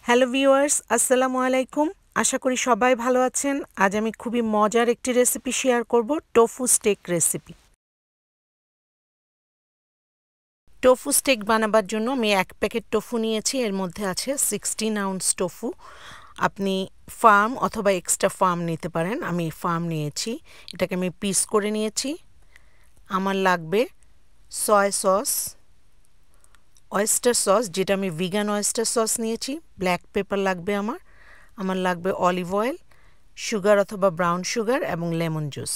Hello viewers, আসসালামু আলাইকুম। আশা করি সবাই ভালো আছেন। আজ আমি খুবই মজার একটি রেসিপি শেয়ার করব, tofu steak recipe. Tofu steak বানাবার জন্য আমি 1 প্যাকেট টোফু নিয়েছি। এর মধ্যে আছে 16 আউন্স টোফু। আপনি ফার্ম অথবা এক্সট্রা ফার্ম নিতে পারেন। আমি ফার্ম নিয়েছি। এটাকে আমি পিস করে নিয়েছি। আমার লাগবে সয়া সস, অয়েস্টার সস, যেটা আমি ভিগান অয়েস্টার সস নিয়েছি। ব্ল্যাক পেপার লাগবে আমার লাগবে অলিভ অয়েল, সুগার অথবা ব্রাউন সুগার এবং লেমন জুস।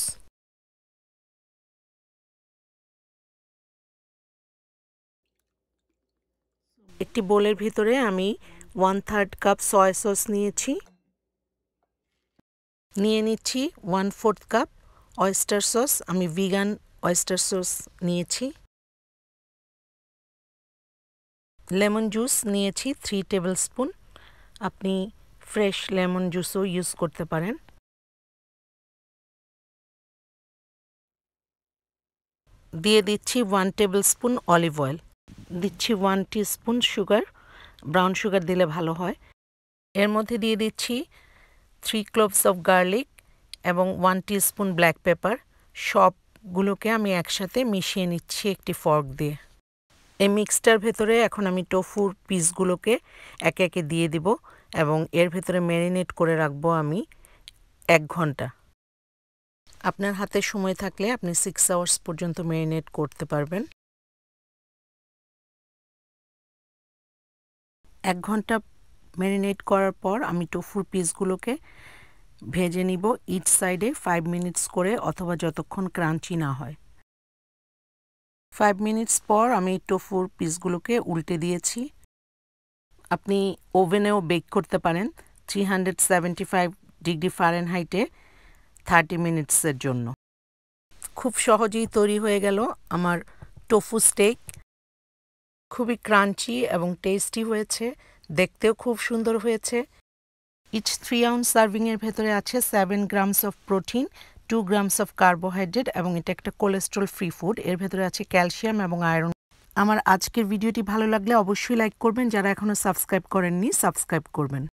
একটি বোলের ভিতরে আমি 1/3 কাপ সয়া সস নিয়েছি। নিয়ে নিচ্ছি 1/4 কাপ অয়েস্টার সস। আমি ভিগান অয়েস্টার সস নিয়েছি। লেমন জুস নিয়েছি 3 টেবিল স্পুন। আপনি ফ্রেশ লেমন জুসও ইউজ করতে পারেন। দিয়ে দিচ্ছি 1 টেবিল স্পুন অলিভ অয়েল। দিচ্ছি 1 টিস্পুন সুগার, ব্রাউন সুগার দিলে ভালো হয়। এর মধ্যে দিয়ে দিচ্ছি 3 ক্লোভস অফ গার্লিক এবং 1 টিস্পুন ব্ল্যাক পেপার। সবগুলোকে আমি একসাথে মিশিয়ে নিচ্ছি একটি ফর্ক দিয়ে। এই মিক্সটার ভেতরে এখন আমি টোফুর পিসগুলোকে একে একে দিয়ে দিব এবং এর ভেতরে ম্যারিনেট করে রাখবো আমি 1 ঘন্টা। আপনার হাতে সময় থাকলে আপনি 6 আওয়ার্স পর্যন্ত ম্যারিনেট করতে পারবেন। 1 ঘন্টা ম্যারিনেট করার পর আমি টোফুর পিসগুলোকে ভেজে নিব ইচ সাইডে 5 মিনিটস করে, অথবা যতক্ষণ ক্রাঞ্চি না হয়। 5 মিনিটস পর আমি টোফুর পিসগুলোকে উল্টে দিয়েছি। আপনি ওভেনেও বেক করতে পারেন 375 ডিগ্রি ফারেনহাইটে 30 মিনিটসের জন্য। খুব সহজেই তৈরি হয়ে গেল আমার টোফু স্টেক। খুবই ক্রাঞ্চি এবং টেস্টি হয়েছে, দেখতেও খুব সুন্দর হয়েছে। ইচ 3 আউন্স সার্ভিংয়ের ভেতরে আছে 7 grams of protein, 2 grams of carbohydrate এবং এটা একটা কোলেস্ট্রল ফ্রি ফুড। এর ভেতরে আছে ক্যালসিয়াম এবং আয়রন। আমার আজকের ভিডিওটি ভালো লাগলে অবশ্যই লাইক করবেন। যারা এখনও সাবস্ক্রাইব করেননি, সাবস্ক্রাইব করবেন।